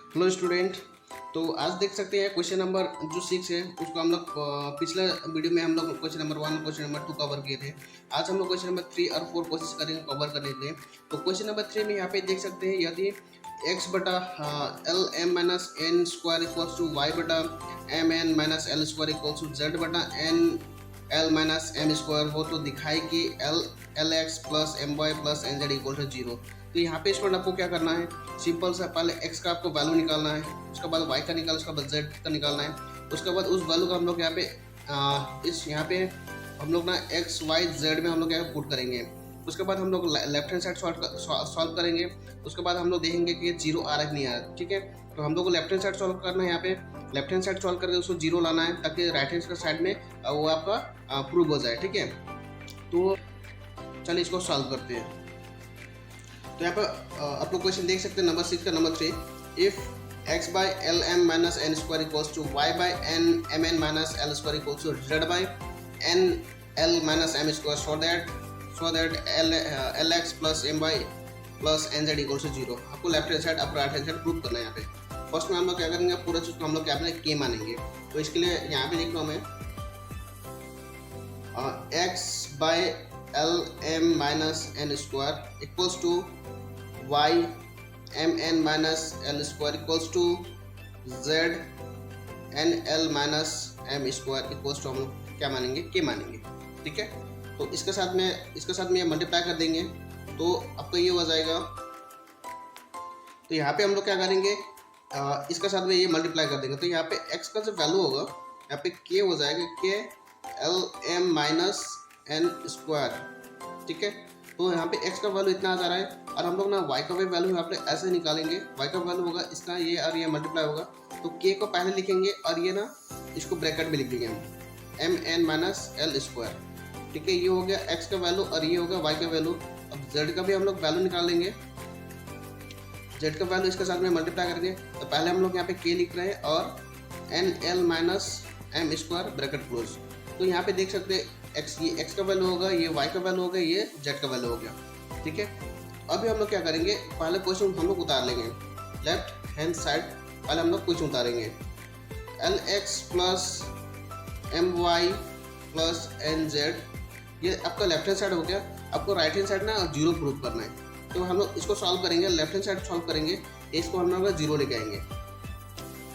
Hello student. तो आज देख सकते हैं क्वेश्चन नंबर जो 6 है उसको हम लोग पिछले वीडियो में हम लोग question number 1 question number 2 cover किए थे। आज हम लोग क्वेश्चन नंबर 3 और 4 कोशिश करेंगे कवर करने के लिए। तो क्वेश्चन नंबर 3 में यहाँ पे देख सकते हैं यदि x बटा l m minus n square equals to y बटा m n minus l square equals to z बटा n l minus m square हो तो दिखाई कि l x plus m y plus n z equal to 0। तो यहाँ पे student आपको क्या करना है, सिंपल सा पहले x का आपको वैल्यू निकालना है, उसके बाद y का निकालना, उसके बाद z का निकालना है। उसके बाद उस वैल्यू का हम लोग यहाँ पे यहाँ पे हम लोग ना x y z में हम लोग यहाँ पे पुट करेंगे। उसके बाद हम लोग लेफ्ट हैंड साइड सॉल्व करेंगे। उसके बाद हम लोग देखेंगे कि ये 0 आ रहा है कि नहीं आ रहा, ठीक है। तो हम लोग को लेफ्ट हैंड साइड सॉल्व करना है, यहाँ पे लेफ्ट हैंड साइड सॉल्व करके उसको 0 लाना है ताकि राइट हैंड साइड में वो आपका प्रूव हो जाए, ठीक है। तो चलिए इसको सॉल्व करते हैं। तो यहाँ पर आप लोग क्वेश्चन देख सकते हैं नंबर 6 का number 3, if x by l m minus n square equals to y by n m n minus l square equals to z by n l minus m square so that l x plus m y plus n z equals to 0। आपको left hand side आपको right hand side prove करना है। यहाँ पे first में हम लोग क्या करेंगे, पूरा चीज को हम लोग क्या अपने के मानेंगे। तो इसके लिए यहाँ पे लिख लो हमें x by l m minus n square equals to y m n minus l square equals to z n l minus m square equals to हम लोग क्या मानेंगे, के मानेंगे, ठीक है। तो इसके साथ में मल्टीप्लाई कर देंगे तो आपको ये हो जाएगा। तो यहाँ पे हम लोग क्या करेंगे, इसके साथ में ये मल्टीप्लाई कर देंगे तो यहाँ पे x का जो वैल्यू होगा यहाँ पे k हो जाएगा, k l m minus n square, ठीक है। तो यहाँ पे x का वैल्यू इतना आ जा रहा है और हम लोग ना y का भी वैल्यू यहाँ पे ऐसे निकालेंगे। y का वैल्यू होगा इसका, ये और ये मल्टीप्लाई होगा तो k को पहले लिखेंगे और ये ना इसको ब्रैकेट में लिख देंगे हम m n minus l square, ठीक है। ये हो गया x का वैल्यू और ये हो गया y का वैल्यू। अब z का भी हम लोग वैल्यू निकाल लेंगे, z का वैल्यू इसके साथ में मल्टीप्लाई करेंगे। तो पहले हम लोग यहाँ पे k लिख रहे हैं और n l minus m square bracket close. तो यहाँ पे देख सकते हैं ये x का वैल्यू होगा, ये y का वैल्यू होगा, ये z का वैल्यू हो गया, ठीक है। अभी हम लोग क्या करेंगे, पहले क्वेश्चन हम लोग उतार लेंगे लेफ्ट हैंड साइड। पहले हम लोग क्वेश्चन उतारेंगे l x plus m y plus n z, ये आपका लेफ्ट हैंड साइड हो गया। आपको राइट हैंड साइड ना 0 प्रूव करना है। तो हम लोग इसको सॉल्व करेंगे, लेफ्ट हैंड साइड सॉल्व करेंगे, इसको हम लोग 0 लेके आएंगे।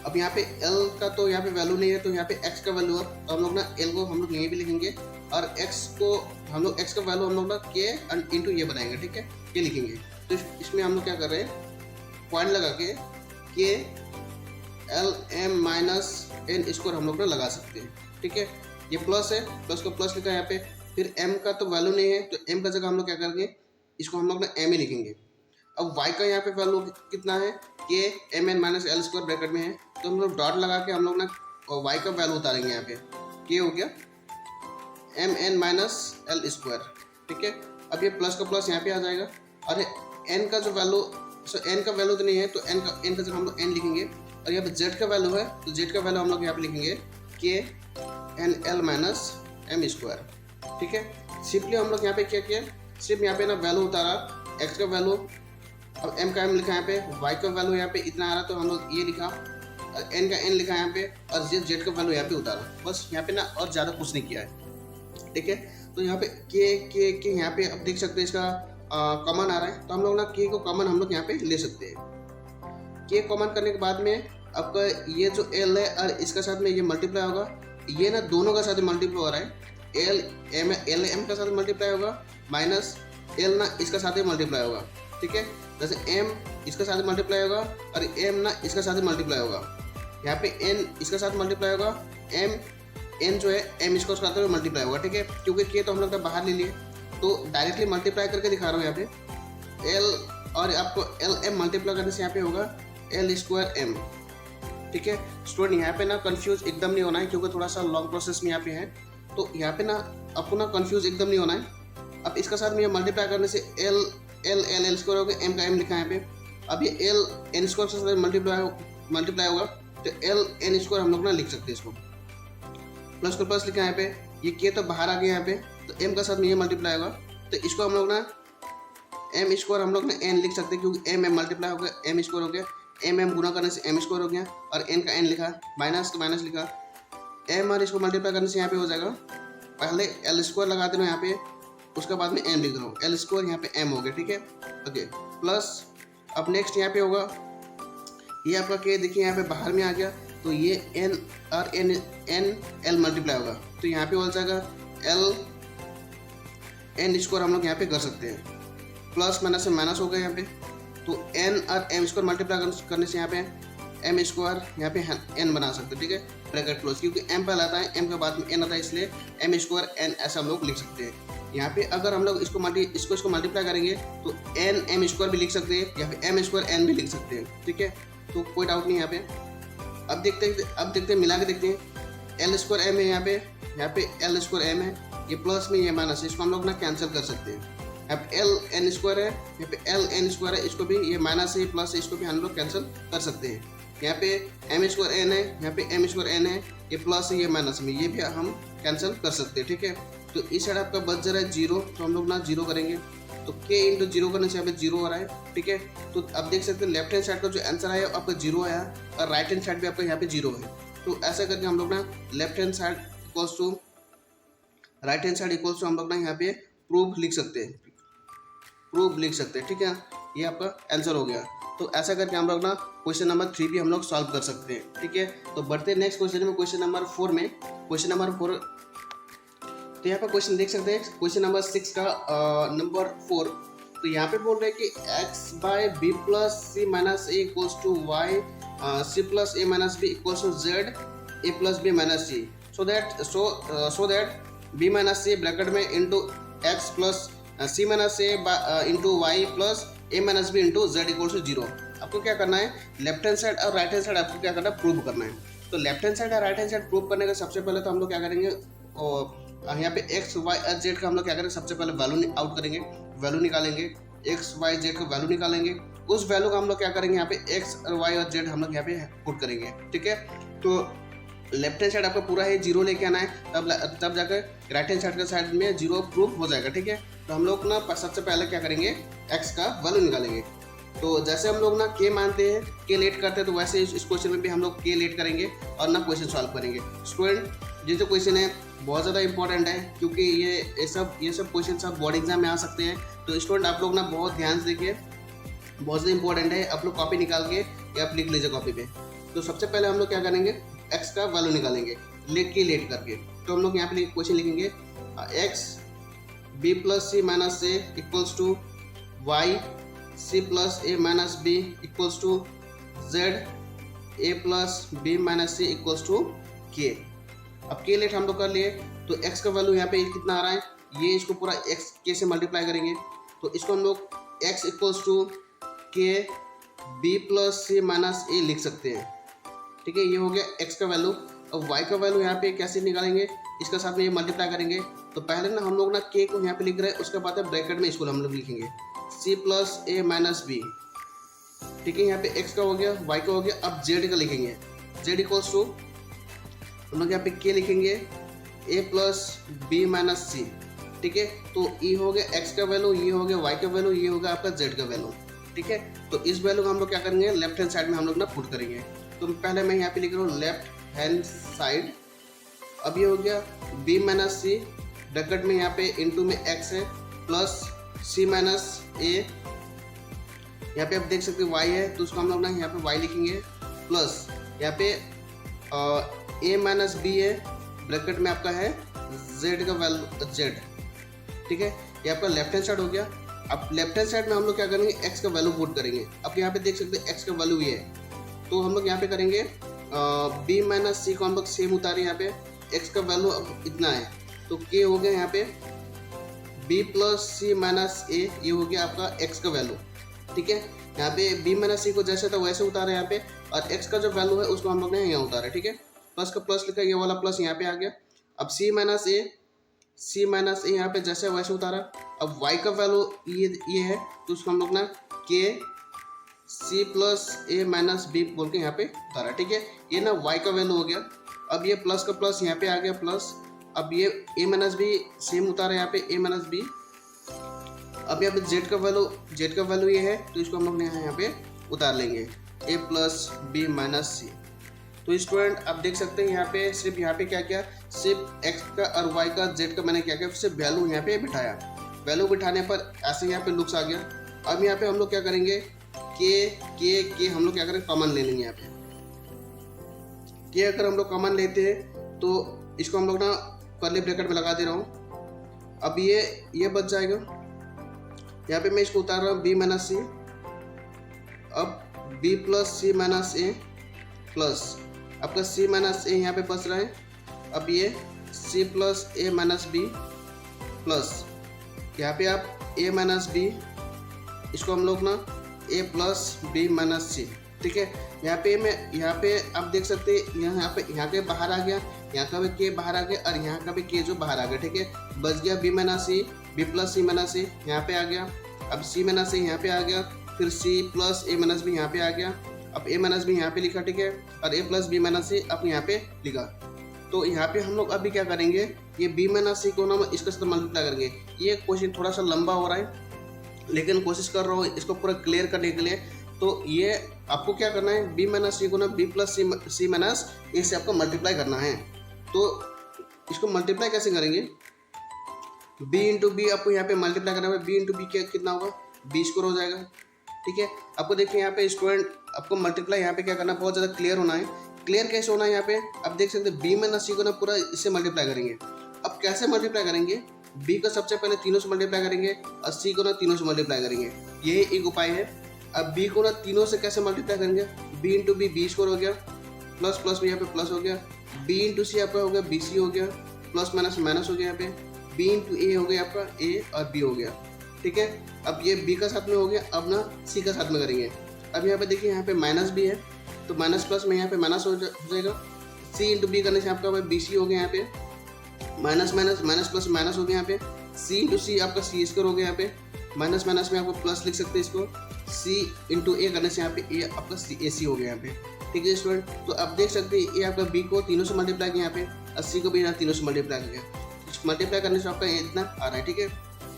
अब यहाँ पे L का तो यहाँ पे वैल्यू नहीं है तो यहाँ पे x का वैल्यू है, तो हम लोग ना L को हम लोग यहीं भी लिखेंगे और x को हम लोग x का वैल्यू हम लोग ना k इंटू ये बनाएंगे, ठीक है, k लिखेंगे। तो इसमें हम लोग क्या कर रहे हैं, पॉइंट लगा के k l m minus n square हम लोग ना लगा सकते हैं, ठीक है। ये प्लस है, प्लस को प्लस लिखा है यहाँ पे। फिर m का तो वैल्यू नहीं है तो m का जगह हम लोग क्या करेंगे, इसको हम लोग ना m ही लिखेंगे। अब y का यहाँ पे वैल्यू कितना है, k m n minus l square bracket में है, तो हम लोग डॉट लगा के हम लोग ना y का वैल्यू उतारेंगे। यहाँ पे के हो गया m n minus l square, ठीक है। अब ये प्लस का प्लस यहाँ पे आ जाएगा और n का जो वैल्यू, n का वैल्यू तो नहीं है तो n का जगह हम लोग n लिखेंगे और यहाँ पे z का वैल्यू है तो z का वैल्यू हम लोग यहाँ पे लिखेंगे k n l minus m square, ठीक है। सिंपली हम लोग यहाँ पे क्या किया, सिर्फ यहाँ पे ना वैल्यू उतारा, x का वैल्यू अब m का m लिखा यहाँ पे, y का वैल्यू यहाँ पे इतना आ रहा तो हम लोग ये लिखा, n का n लिखा यहाँ पे और z का वैल्यू यहाँ पे उतारा। बस यहाँ पे ना और ज़्यादा कुछ नहीं किया है, ठीक है। तो यहाँ पे के यहाँ पे अब देख सकते हैं इसका कॉमन आ रहा है तो हम लोग ना k को कॉमन हम लोग यहाँ पे ले सकते हैं। k कॉमन करने के बाद में आपका ये जो l है और इसका साथ में ये मल्टीप्लाई होगा, ये ना दोनों का साथ मल्टीप्लाई हो रहा है, एल एम का साथ मल्टीप्लाई होगा माइनस l ना इसका साथ ही मल्टीप्लाई होगा, ठीक है। जैसे m इसके साथ मल्टीप्लाई होगा और m ना इसके साथ मल्टीप्लाई होगा। यहाँ पे n इसके साथ मल्टीप्लाई होगा, n जो है m इसको साथ में मल्टीप्लाई होगा, ठीक है। क्योंकि k तो हम लोग बाहर ले लिए तो डायरेक्टली मल्टीप्लाई करके दिखा रहा हूँ यहाँ पे l और आपको एल एम मल्टीप्लाई करने से यहाँ पे होगा एल स्क्वायर एम, ठीक है। स्टूडेंट यहाँ पे ना कंफ्यूज एकदम नहीं होना है क्योंकि थोड़ा सा लॉन्ग प्रोसेस में यहाँ पे है, तो यहाँ पे ना आपको ना कंफ्यूज एकदम नहीं होना है। अब इसका साथ में मल्टीप्लाई करने से एल एल स्क्वायर हो गया, m का m लिखा है यहाँ पे। अब ये एल एन स्क्वायर से मल्टीप्लाई होगा तो एल एन स्क्वायर हम लोग ना लिख सकते हैं, इसको प्लस को प्लस लिखा है यहाँ पे। ये के तो बाहर आ गया यहाँ पे तो m का साथ में ये मल्टीप्लाई होगा तो इसको हम लोग ना m स्क्वायर हम लोग ना n लिख सकते हैं क्योंकि m मल्टीप्लाई हो गया, m स्क्वायर हो गया, एम एम गुना करने से एम स्क्वायर हो गया और एन का एन लिखा, माइनस का माइनस लिखा, एम और इसको मल्टीप्लाई करने से यहाँ पे हो जाएगा, पहले एल स्क्वायर लगा दे रहा हूँ यहाँ पे, उसके बाद में एम लिख रहा हूँ, एल स्क्वायर यहाँ पे एम हो गया, ठीक है। ओके प्लस अब नेक्स्ट यहाँ पे होगा ये आपका के, देखिए यहाँ पे बाहर में आ गया, तो ये एन और एन एल मल्टीप्लाई होगा, तो यहाँ पे हो जाएगा एल एन स्क्वायर हम लोग यहाँ पे कर सकते हैं, प्लस माइनस से माइनस हो गया यहाँ पे, तो एन और एम स्क्वायर मल्टीप्लाई करने से यहाँ पे एम स्क्वायर यहाँ पे एन बना सकते हैं, ठीक है, ब्रैकेट क्लोज, क्योंकि एम पहले आता है, एम के बाद में एन आता है, इसलिए एम स्क्वायर एन ऐसा हम लोग लिख सकते हैं। यहाँ पे अगर हम लोग इसको मल्टीप्लाई करेंगे तो एन एम स्क्वायर भी लिख सकते हैं या फिर एम स्क्वायर एन भी लिख सकते हैं, ठीक है, तो कोई डाउट नहीं यहाँ पे। अब देखते हैं मिला के देखते हैं, एल स्क्वायर एम है यहाँ पे एल स्क्वायर एम है, ये प्लस में ये माइनस है, इसको हम लोग ना कैंसिल कर सकते हैं। यहाँ पे एल एन स्क्वायर है, यहाँ पे एल एन स्क्वायर है, इसको भी ये माइनस है प्लस है, इसको भी हम लोग कैंसिल कर सकते हैं। यहाँ पे एम स्क्वायर एन है, यहाँ पे एम स्क्वायर एन है, ये प्लस है ये माइनस में, ये भी हम कैंसिल कर सकते हैं, ठीक है। तो इस साइड आपका बच जा रहा है जीरो, तो हम लोग ना जीरो करेंगे, तो के इंटू जीरो करने से यहाँ पे जीरो आ रहा है, ठीक है। तो आप देख सकते हैं लेफ्ट हैंड साइड का जो आंसर आया आपका जीरो आया और राइट हैंड साइड भी आपका यहाँ पे जीरो है। तो ऐसा करके हम लोग ना left hand side equals to right hand side equals to हम लोग ना यहाँ पे प्रूफ लिख सकते हैं, ठीक है। ये आपका आंसर हो गया। तो ऐसा करके हम लोग ना क्वेश्चन नंबर 3 भी हम लोग सॉल्व कर सकते हैं, ठीक है। तो बढ़ते हैं नेक्स्ट क्वेश्चन में, क्वेश्चन नंबर 4 में। क्वेश्चन नंबर 4, तो यहाँ पर क्वेश्चन देख सकते हैं, क्वेश्चन नंबर 6 का नंबर 4। तो यहाँ पे बोल रहे हैं कि x by b plus c minus a equals to y c plus a minus b equals to z a plus b minus c, so that b minus c bracket में into x plus c minus a into y plus a minus b into z equals to zero. आपको क्या करना है, left hand side और right hand side आपको क्या करना है, प्रूव करना है। तो लेफ्ट हैंड साइड और राइट हैंड साइड प्रूव करने का सबसे पहले तो हम लोग क्या करेंगे, यहाँ पे एक्स वाई और जेड का हम लोग क्या करेंगे, सबसे पहले वैल्यू आउट करेंगे, वैल्यू निकालेंगे, एक्स वाई जेड का वैल्यू निकालेंगे, उस वैल्यू का हम लोग क्या करेंगे, यहाँ पे एक्स और वाई और जेड हम लोग यहाँ पे पुट करेंगे, ठीक है। तो लेफ्ट हैंड साइड आपका पूरा है जीरो लेके आना है, तब जाकर राइट हैंड साइड का साइड में जीरो प्रूफ हो जाएगा, ठीक है। तो हम लोग ना सबसे पहले क्या करेंगे, एक्स का वैल्यू निकालेंगे। तो जैसे हम लोग ना के मानते हैं, के लेट करते हैं, तो वैसे इस क्वेश्चन में भी हम लोग के लेट करेंगे और ना क्वेश्चन सॉल्व करेंगे। स्टूडेंट ये जो क्वेश्चन है बहुत ज़्यादा इंपॉर्टेंट है, क्योंकि ये सब क्वेश्चन सब बोर्ड एग्जाम में आ सकते हैं। तो स्टूडेंट आप लोग ना बहुत ध्यान से देखिए, बहुत ज़्यादा इंपॉर्टेंट है। आप लोग कॉपी निकाल के या आप लिख लीजिए कॉपी पे। तो सबसे पहले हम लोग क्या करेंगे, एक्स का वैल्यू निकालेंगे लेट करके। तो हम लोग यहाँ पे क्वेश्चन लिखेंगे, x b plus c minus a equals to y c plus a minus b equals to z a plus b minus c equals to k. अब के लेट हम लोग कर लिए, तो x का वैल्यू यहाँ पे कितना आ रहा है, ये इसको पूरा x के से मल्टीप्लाई करेंगे, तो इसको हम लोग x इक्वल्स टू के बी प्लस सी माइनस ए लिख सकते हैं, ठीक है। ये हो गया x का वैल्यू। अब y का वैल्यू यहाँ पे कैसे निकालेंगे, इसके साथ में ये मल्टीप्लाई करेंगे। तो पहले ना हम लोग ना k को यहाँ पे लिख रहे हैं, उसके बाद ब्रैकेट में इसको हम लोग लिखेंगे c plus a minus B, ठीक है। यहाँ पे x का हो गया, y का हो गया। अब z का लिखेंगे, z इक्वल्स टू हम लोग यहाँ पे के लिखेंगे a प्लस बी माइनस सी, ठीक है। तो ये हो गया x का वैल्यू, ये हो गया y का वैल्यू, ये होगा आपका z का वैल्यू, ठीक है। तो इस वैल्यू को हम लोग क्या करेंगे, लेफ्ट हैंड साइड में हम लोग ना पुट करेंगे। तो पहले मैं यहाँ पे लिख रहा हूँ लेफ्ट हैंड साइड। अब ये हो गया b माइनस सी ब्रैकेट में यहाँ पे इंटू में x है प्लस c माइनस a, यहाँ पे आप देख सकते हैं y है, तो उसको हम लोग ना यहाँ पे y लिखेंगे प्लस यहाँ पे a माइनस बी है ब्रैकेट में आपका है z का वैल्यू z, ठीक है। ये आपका लेफ्ट हैंड साइड हो गया। अब लेफ्ट हैंड साइड में हम लोग क्या करेंगे, x का वैल्यू पुट करेंगे। अब यहाँ पे देख सकते हैं x का वैल्यू ये है, तो हम लोग यहाँ पे करेंगे b माइनस सी को हम लोग सेम उतारे, यहाँ पे x का वैल्यू अब इतना है, तो k हो गया यहाँ पे b plus c minus a, ये हो गया आपका x का वैल्यू, ठीक है। यहाँ पे b माइनस सी को जैसे था वैसे उतारे यहाँ पे, और x का जो वैल्यू है उसको हम लोग ने यहाँ उतारा, ठीक है। प्लस का प्लस लिखा, ये वाला प्लस यहाँ पे आ गया। अब c माइनस ए यहाँ पे जैसे वैसे उतारा। अब y का वैल्यू ये है, तो उसको हम लोग ना k c plus a minus B बोल के यहाँ पे उतारा, ठीक है। ये ना y का वैल्यू हो गया। अब ये प्लस का प्लस यहाँ पे आ गया प्लस। अब ये a माइनस बी सेम उतारा यहाँ पे a माइनस बी। अब यहाँ पे z का वैल्यू ये है, तो इसको हम लोग यहाँ पे उतार लेंगे। ए प्लस बी माइनस सी। तो स्टूडेंट आप देख सकते हैं यहाँ पे सिर्फ यहाँ पे क्या किया, सिर्फ एक्स का और वाई का जेड का मैंने क्या किया, सिर्फ वैल्यू यहाँ पे बिठाया। वैल्यू बिठाने पर ऐसे यहाँ पे लुक्स आ गया। अब यहाँ पे हम लोग क्या करेंगे, के हम लोग क्या करेंगे, कॉमन ले लेंगे। यहाँ पे के अगर हम लोग कॉमन लेते हैं तो इसको हम लोग ना कर्ली ब्रैकेट में लगा दे रहा हूँ। अब ये बच जाएगा। यहाँ पे मैं इसको उतार रहा हूँ बी माइनस सी। अब बी प्लस सी माइनस ए प्लस आपका सी माइनस ए यहाँ पे बच रहा है। अब ये सी plus a minus B plus यहाँ पे आप ए माइनस बी, इसको हम लोग ना ए प्लस बी माइनस सी। ठीक है, यहाँ पे आप देख सकते हैं यहाँ के बाहर आ गया, यहाँ का भी के बाहर आ गया और यहाँ का भी के जो बाहर आ गया। ठीक है, बच गया बी माइनस सी, बी प्लस सी माइनस सी यहाँ पे आ गया। अब सी माइनस सी यहाँ पे आ गया, फिर सी प्लस ए माइनस बी यहाँ पे आ गया। अब ए माइनस बी यहाँ पे लिखा। ठीक है, और ए प्लस बी माइनस सी अब यहाँ पे लिखा। तो यहाँ पे हम लोग अभी क्या करेंगे, ये बी माइनस सी को ना इसके साथ मल्टीप्लाई करेंगे। ये क्वेश्चन थोड़ा सा लंबा हो रहा है लेकिन कोशिश कर रहा हूँ इसको पूरा क्लियर करने के लिए। तो ये आपको क्या करना है, बी माइनस सी को ना बी प्लस सी माइनस ए से आपको मल्टीप्लाई करना है। तो इसको मल्टीप्लाई कैसे करेंगे, बी इंटू बी आपको यहाँ पे मल्टीप्लाई करना है। बी इंटू बी कितना होगा, 20 हो जाएगा। ठीक है, आपको देखिए यहाँ पे स्टूडेंट आपको मल्टीप्लाई यहाँ पे क्या करना है, बहुत ज़्यादा क्लियर होना है। क्लियर कैसे होना है, यहाँ पे आप देख सकते हैं बी माइनस सी को ना पूरा इससे मल्टीप्लाई करेंगे। अब कैसे मल्टीप्लाई करेंगे, बी को सबसे पहले तीनों से मल्टीप्लाई करेंगे और सी को ना तीनों से मल्टीप्लाई करेंगे। यही एक उपाय है। अब बी को ना तीनों से कैसे मल्टीप्लाई करेंगे, बी इंटू बी 20 हो गया, प्लस प्लस में यहाँ पे प्लस हो गया, बी इंटू सी आपका हो गया बी सी हो गया, प्लस माइनस माइनस हो गया, यहाँ पे बी इंटू ए हो गया आपका ए और बी हो गया। ठीक है, अब ये बी का साथ में हो गया, अब ना सी का साथ में करेंगे। अब यहाँ पे देखिए यहाँ पे माइनस भी है तो माइनस प्लस में यहाँ पे माइनस हो जाएगा। सी इंटू बी करने से आपका बी सी हो गया, यहाँ पे minus minus minus plus minus हो गया। यहाँ पे सी इंटू सी आपका सी स्क्वायर हो गया, यहाँ पे माइनस माइनस में आपको प्लस लिख सकते हैं इसको। सी इंटू ए करने से यहाँ पे ए आपका ए सी हो गया यहाँ पे। ठीक है स्टूडेंट, तो आप देख सकते हैं ये आपका बी को तीनों से मल्टीप्लाई किया यहाँ पे और सी को भी यहाँ तीनों से मल्टीप्लाई किया। मल्टीप्लाई करने से आपका इतना आ रहा है। ठीक है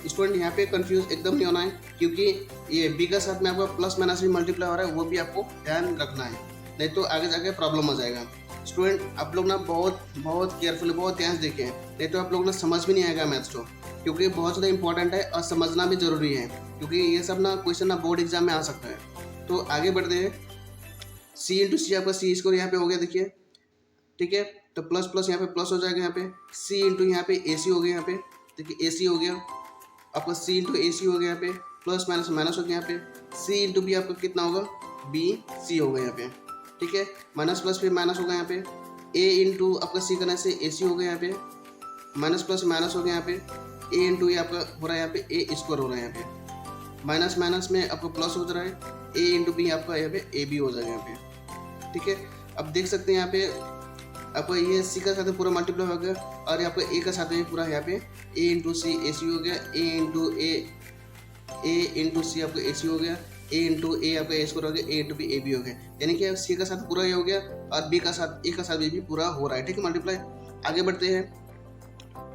स्टूडेंट, यहाँ पे कंफ्यूज एकदम नहीं होना है क्योंकि ये बी का साथ में आपका प्लस माइनस भी मल्टीप्लाई हो रहा है, वो भी आपको ध्यान रखना है, नहीं तो आगे जाके प्रॉब्लम आ जाएगा। स्टूडेंट आप लोग ना बहुत केयरफुली बहुत ध्यान से देखें, नहीं तो आप लोग ना समझ भी नहीं आएगा मैथ्स को, क्योंकि बहुत ज़्यादा इंपॉर्टेंट है और समझना भी जरूरी है क्योंकि ये सब ना क्वेश्चन ना बोर्ड एग्जाम में आ सकता है। तो आगे बढ़ते हैं, सी इंटू सी आपका सी स्क्वायर यहाँ पे हो गया देखिए। ठीक है, तो प्लस प्लस यहाँ पे प्लस हो जाएगा, यहाँ पे सी इंटू यहाँ पे ए सी हो गया, यहाँ पे देखिए ए सी हो गया आपका, सी इंटू ए सी हो गया, यहाँ पे प्लस माइनस माइनस हो गया, यहाँ पे सी इंटू बी आपका कितना होगा बी सी हो गया यहाँ पे। ठीक है, माइनस प्लस फिर माइनस हो गया, यहाँ पे ए इंटू आपका सी करने से ए सी हो गया, यहाँ पे माइनस प्लस माइनस हो गया, यहाँ पे ए इंटू ए आपका हो रहा है, यहाँ पे ए स्क्वायर हो रहा है, यहाँ पे माइनस माइनस में आपको प्लस हो रहा है, ए इंटू बी आपका यहाँ पे ए बी हो जाएगा यहाँ पे। ठीक है, अब देख सकते हैं यहाँ पे आपको ये सी का साथ पूरा मल्टीप्लाई हो गया और यहाँ पे ए का साथ में पूरा यहाँ पे ए इंटू सी ए सी हो गया, ए इंटू सी आपका ए सी हो गया, ए इंटू ए आपका ए स्क्वायर हो गया, ए इंटू बी ए बी हो गया। यानी कि सी का साथ पूरा ये हो गया और बी का साथ ए का साथ भी पूरा हो रहा है। ठीक है, मल्टीप्लाई। आगे बढ़ते हैं,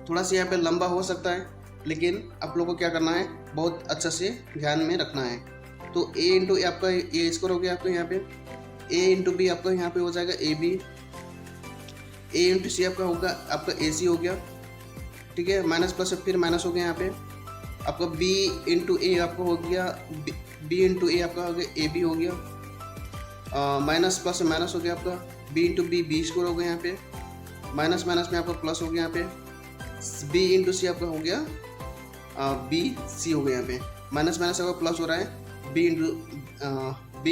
थोड़ा सा यहाँ पे लंबा हो सकता है लेकिन आप लोगों को क्या करना है, बहुत अच्छा से ध्यान में रखना है। तो ए इंटू ए आपका ए स्क्वायर हो गया आपका यहाँ पे, ए इंटू बी आपका यहाँ पे हो जाएगा ए बी, ए इंटू सी आपका होगा आपका ए सी हो गया। ठीक है, माइनस प्लस फिर माइनस हो गया, यहाँ पे आपका बी इंटू ए आपका हो गया बी इंटू ए आपका हो गया ए बी हो गया, माइनस प्लस माइनस हो गया आपका b into b b square हो गया, यहाँ पे माइनस माइनस में आपका प्लस हो गया, यहाँ पे बी इंटू सी आपका हो गया बी सी हो गया, यहाँ पे माइनस माइनस आपका प्लस हो रहा है, बी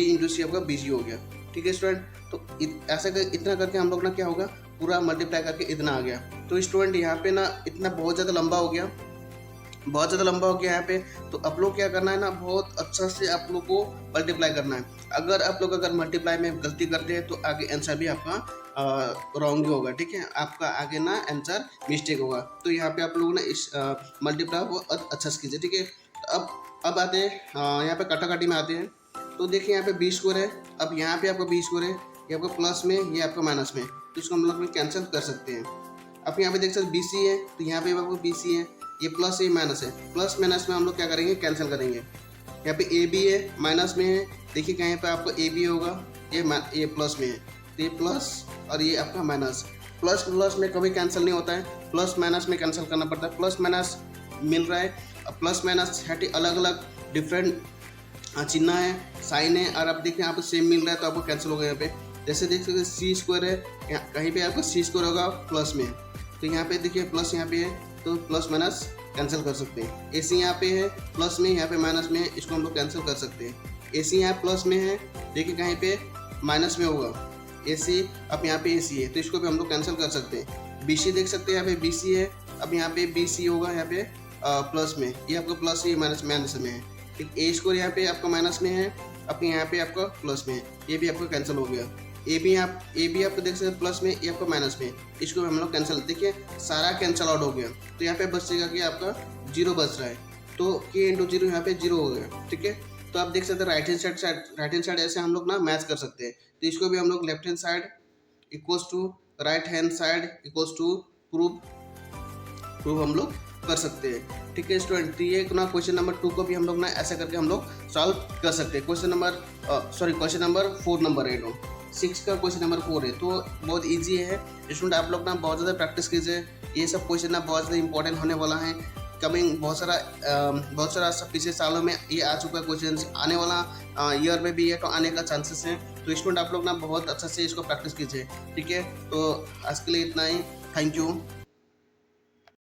इंटू सी आपका बी सी हो गया। ठीक है स्टूडेंट, तो ऐसा कर इतना करके हम लोग ना क्या होगा, पूरा मल्टीप्लाई करके इतना आ गया। तो स्टूडेंट यहाँ पे ना इतना बहुत ज़्यादा लंबा हो गया, बहुत ज़्यादा लंबा हो गया यहाँ पे। तो आप लोग क्या करना है ना, बहुत अच्छा से आप लोग को मल्टीप्लाई करना है। अगर आप लोग अगर मल्टीप्लाई में गलती करते हैं तो आगे आंसर भी आपका रॉन्ग ही होगा। ठीक है, आपका आगे ना आंसर मिस्टेक होगा। तो यहाँ पे आप लोग ना इस मल्टीप्लाई को अच्छा से कीजिए। ठीक है, अब आते हैं यहाँ पे कटाकटी में आते हैं। तो देखिए यहाँ पे 20 स्क्वायर है, अब यहाँ पे आपका 20 स्क्वायर है, ये आपका प्लस में ये आपका माइनस में, तो इसको हम लोग कैंसिल कर सकते हैं। अब यहाँ पे देख सकते बी सी है, तो यहाँ पे आपको बी सी है, ये प्लस है माइनस है, प्लस माइनस में हम लोग क्या करेंगे कैंसिल करेंगे। यहाँ पे ए बी है, माइनस में है, देखिए कहीं पे आपको ए बी होगा, ये प्लस में है, तो ये प्लस और ये आपका माइनस। प्लस प्लस में कभी कैंसिल नहीं होता है, प्लस माइनस में कैंसिल करना पड़ता है। प्लस माइनस मिल रहा है, प्लस माइनस अलग अलग डिफरेंट चिन्ह है, साइन है, और आप देखिए यहाँ पे सेम मिल रहा है तो आपको कैंसिल होगा यहाँ पे। जैसे देख सकते सी स्क्वायर है, कहीं पे आपको सी स्क्वायर होगा प्लस में, तो यहाँ पे देखिए प्लस यहाँ पे है तो प्लस माइनस कैंसिल कर सकते हैं। ए सी यहाँ पे है प्लस में, यहाँ पे माइनस में है, इसको हम लोग कैंसिल कर सकते हैं। ए सी यहाँ प्लस में है, देखिए कहीं पे माइनस में होगा ए सी, अब यहाँ पे ए सी है तो इसको भी हम लोग कैंसिल कर सकते हैं। बी सी देख सकते हैं, यहाँ पे बी सी है, अब यहाँ पे बी सी होगा यहाँ पे प्लस में, ये आपका प्लस है, माइनस माइनस में है। ठीक, ए स्क्वायर यहाँ पे आपका माइनस में है, अपने यहाँ पे आपका प्लस में है, ये भी आपका कैंसिल हो गया। ए भी आपको देख सकते हैं प्लस में, ये आपका माइनस में, इसको भी हम लोग कैंसिल, देखिए सारा कैंसिल आउट हो गया। तो यहाँ पे बचेगा कि आपका 0 बच रहा है, तो k इंटू 0 यहाँ पे 0 हो गया। ठीक है, तो आप देख सकते हैं राइट हैंड साइड ऐसे हम लोग ना मैच कर सकते हैं। तो इसको भी हम लोग left hand side equals to right hand side equals to prove हम लोग कर सकते हैं। ठीक है स्टूडेंट, तो ये ना क्वेश्चन नंबर 2 को भी हम लोग ना ऐसा करके हम लोग सॉल्व कर सकते हैं। क्वेश्चन नंबर 4 नंबर 6 का क्वेश्चन नंबर 4 है, तो बहुत इजी है स्टूडेंट, आप लोग ना बहुत ज़्यादा प्रैक्टिस कीजिए। ये सब क्वेश्चन ना बहुत ज़्यादा इंपॉर्टेंट होने वाला है। कमिंग बहुत सारा सब पिछले सालों में ये आ चुका है क्वेश्चन, आने वाला ईयर में भी ये तो आने का चांसेस है। तो स्टूडेंट आप लोग ना बहुत अच्छा से इसको प्रैक्टिस कीजिए। ठीक है, तो आज के लिए इतना ही, थैंक यू।